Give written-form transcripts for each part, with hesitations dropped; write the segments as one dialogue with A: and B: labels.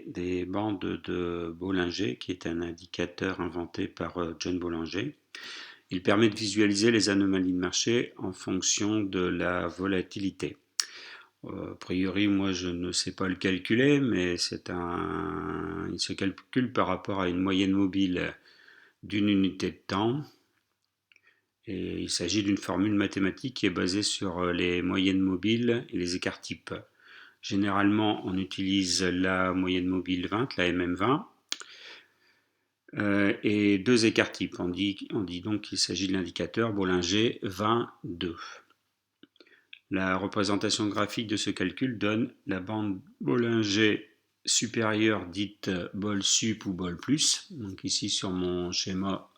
A: des bandes de Bollinger, qui est un indicateur inventé par John Bollinger. Il permet de visualiser les anomalies de marché en fonction de la volatilité. A priori, moi je ne sais pas le calculer, mais il se calcule par rapport à une moyenne mobile d'une unité de temps. Et il s'agit d'une formule mathématique qui est basée sur les moyennes mobiles et les écarts types. Généralement, on utilise la moyenne mobile 20, la MM20, et deux écarts types. On dit donc qu'il s'agit de l'indicateur Bollinger 20,2. La représentation graphique de ce calcul donne la bande Bollinger supérieure dite bol sup ou bol plus. Donc ici sur mon schéma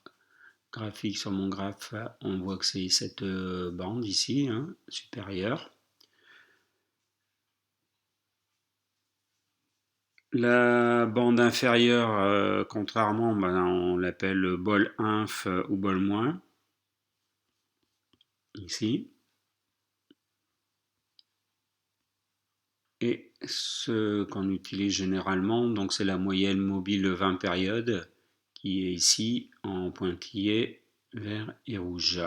A: graphique, sur mon graphe, on voit que c'est cette bande ici, supérieure. La bande inférieure, contrairement, on l'appelle bol inf ou bol moins, ici. Et ce qu'on utilise généralement, donc c'est la moyenne mobile 20 périodes, qui est ici en pointillé vert et rouge.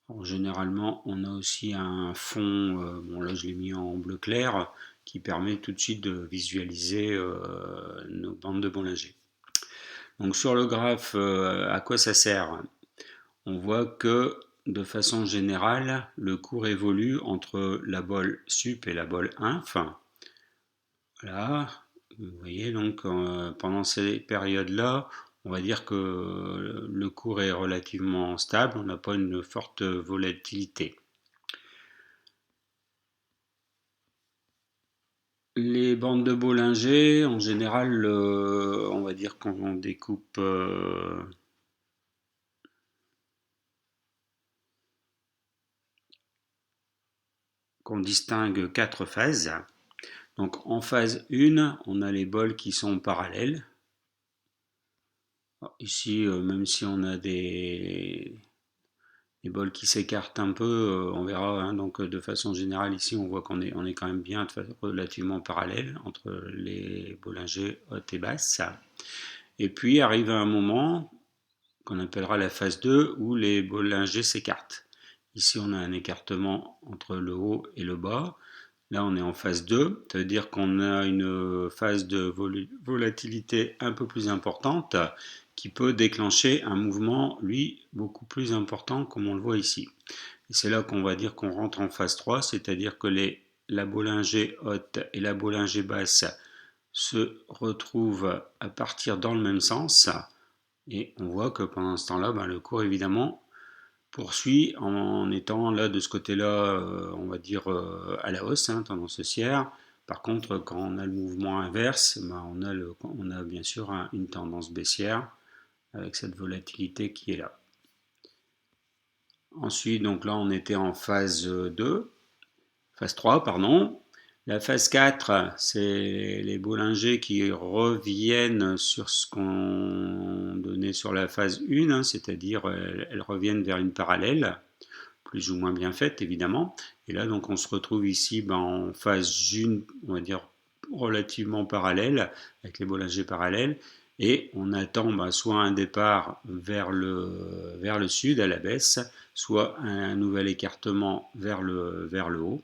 A: Alors, généralement, on a aussi un fond, bon là je l'ai mis en bleu clair, qui permet tout de suite de visualiser nos bandes de Bollinger. Donc sur le graphe, à quoi ça sert? On voit que de façon générale, le cours évolue entre la bol sup et la bol inf. Voilà, vous voyez, donc pendant ces périodes-là, on va dire que le cours est relativement stable, on n'a pas une forte volatilité. Les bandes de Bollinger, en général, on va dire qu'on découpe qu'on distingue quatre phases. Donc en phase 1, on a les bols qui sont parallèles. Ici, même si on a des bols qui s'écartent un peu, on verra. Donc de façon générale, ici, on voit qu'on est quand même bien relativement parallèle entre les Bollinger hautes et basses. Et puis arrive un moment qu'on appellera la phase 2 où les Bollinger s'écartent. Ici, on a un écartement entre le haut et le bas. Là, on est en phase 2, ça veut dire qu'on a une phase de volatilité un peu plus importante qui peut déclencher un mouvement, lui, beaucoup plus important comme on le voit ici. Et c'est là qu'on va dire qu'on rentre en phase 3, c'est-à-dire que la Bollinger haute et la Bollinger basse se retrouvent à partir dans le même sens. Et on voit que pendant ce temps-là, le cours, évidemment, poursuit en étant là de ce côté-là, on va dire à la hausse, tendance haussière. Par contre, quand on a le mouvement inverse, on a bien sûr une tendance baissière avec cette volatilité qui est là. Ensuite, donc là, on était en phase 2, phase 3, pardon. La phase 4, c'est les Bollinger qui reviennent sur ce qu'on donnait sur la phase 1, c'est-à-dire elles reviennent vers une parallèle, plus ou moins bien faite évidemment. Et là, donc, on se retrouve ici en phase 1, on va dire relativement parallèle, avec les Bollinger parallèles, et on attend soit un départ vers le sud à la baisse, soit un nouvel écartement vers le haut.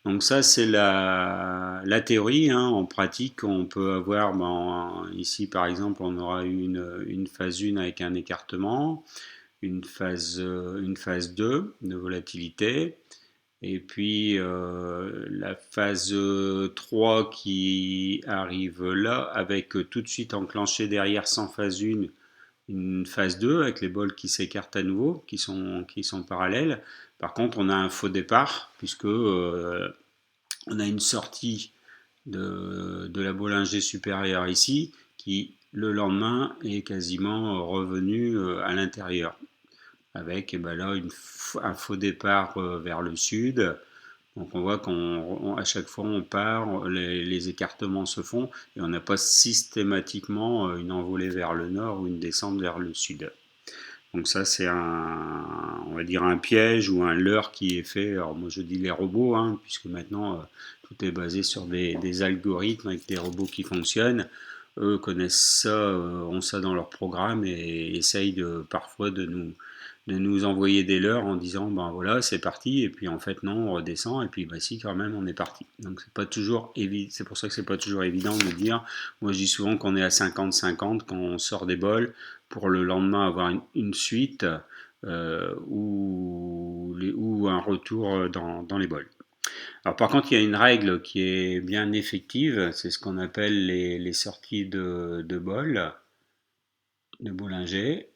A: Donc ça, c'est la théorie. En pratique, on peut avoir, ici par exemple, on aura une phase 1 avec un écartement, une phase 2 de volatilité, et puis la phase 3 qui arrive là, avec tout de suite enclenché derrière sans phase 1, une phase 2 avec les bols qui s'écartent à nouveau, qui sont parallèles. Par contre, on a un faux départ, puisque on a une sortie de la Bollinger supérieure ici, qui le lendemain est quasiment revenu à l'intérieur, avec là un faux départ vers le sud. Donc on voit qu'à chaque fois on part, les écartements se font, et on n'a pas systématiquement une envolée vers le nord ou une descente vers le sud. Donc ça, c'est on va dire un piège ou un leurre qui est fait. Alors moi, je dis les robots, hein, puisque maintenant, tout est basé sur des algorithmes avec des robots qui fonctionnent. Eux connaissent ça, ont ça dans leur programme et essayent parfois de nous envoyer des leurres en disant ben voilà c'est parti et puis en fait non on redescend et puis bah si quand même on est parti. Donc c'est pas toujours évident, c'est pour ça que c'est pas toujours évident de dire. Moi je dis souvent qu'on est à 50-50 quand on sort des bols pour le lendemain avoir une suite ou un retour dans les bols. Alors par contre il y a une règle qui est bien effective, c'est ce qu'on appelle les sorties de bol, de Bollinger.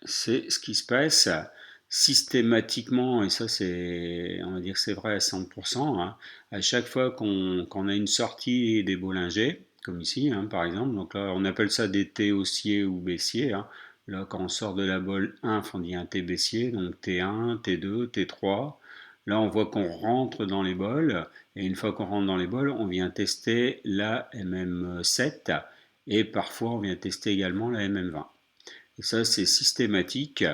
A: C'est ce qui se passe systématiquement, et ça c'est, on va dire c'est vrai à 100%, hein, à chaque fois qu'on a une sortie des Bollinger, comme ici hein, par exemple, donc là on appelle ça des T haussiers ou baissiers, hein. Là quand on sort de la bolle 1, on dit un T baissier, donc T1, T2, T3. Là on voit qu'on rentre dans les bols, et une fois qu'on rentre dans les bols, on vient tester la MM7, et parfois on vient tester également la MM20. Et ça, c'est systématique.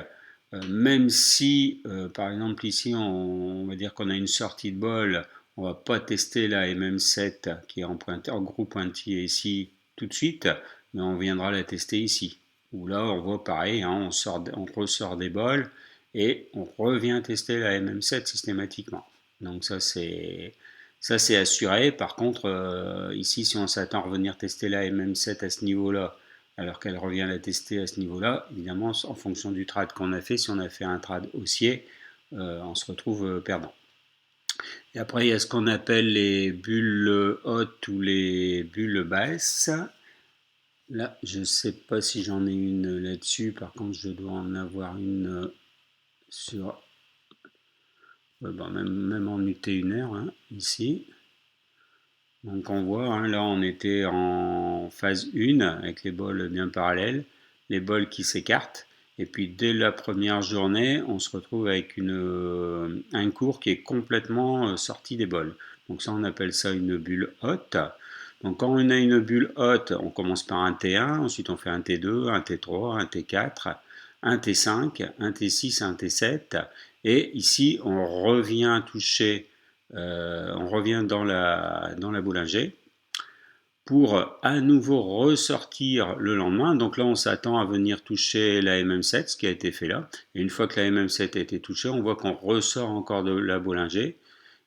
A: Même si, par exemple, ici, on va dire qu'on a une sortie de bol, on ne va pas tester la MM7 qui est en gros pointillé ici tout de suite, mais on viendra la tester ici. Où là, on voit pareil, hein, on ressort des bols et on revient tester la MM7 systématiquement. Donc ça c'est assuré. Par contre, ici, si on s'attend à revenir tester la MM7 à ce niveau-là, alors qu'elle revient la tester à ce niveau-là, évidemment, en fonction du trade qu'on a fait, si on a fait un trade haussier, on se retrouve perdant. Et après, il y a ce qu'on appelle les bulles hautes ou les bulles basses. Là, je ne sais pas si j'en ai une là-dessus, par contre, je dois en avoir une sur, même en UT1 hein, ici. Donc on voit, hein, là on était en phase 1 avec les bols bien parallèles, les bols qui s'écartent, et puis dès la première journée, on se retrouve avec un cours qui est complètement sorti des bols. Donc ça on appelle ça une bulle haute. Donc quand on a une bulle haute, on commence par un T1, ensuite on fait un T2, un T3, un T4, un T5, un T6, un T7, et ici on revient toucher on revient dans la Boulanger pour à nouveau ressortir le lendemain. Donc là, on s'attend à venir toucher la MM7, ce qui a été fait là. Et une fois que la MM7 a été touchée, on voit qu'on ressort encore de la Boulanger.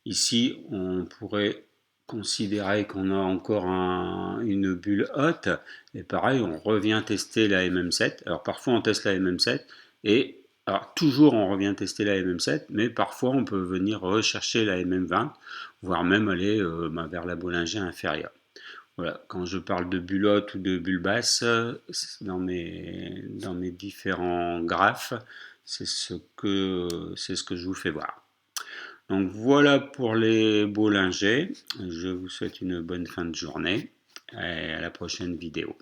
A: Ici, on pourrait considérer qu'on a encore une bulle haute. Et pareil, on revient tester la MM7. Alors parfois, on teste la MM7 et alors, toujours on revient tester la MM7, mais parfois on peut venir rechercher la MM20, voire même aller vers la Bollinger inférieure. Voilà, quand je parle de bulle haute ou de bulle basse, dans mes différents graphes, c'est ce que je vous fais voir. Donc voilà pour les Bollinger. Je vous souhaite une bonne fin de journée et à la prochaine vidéo.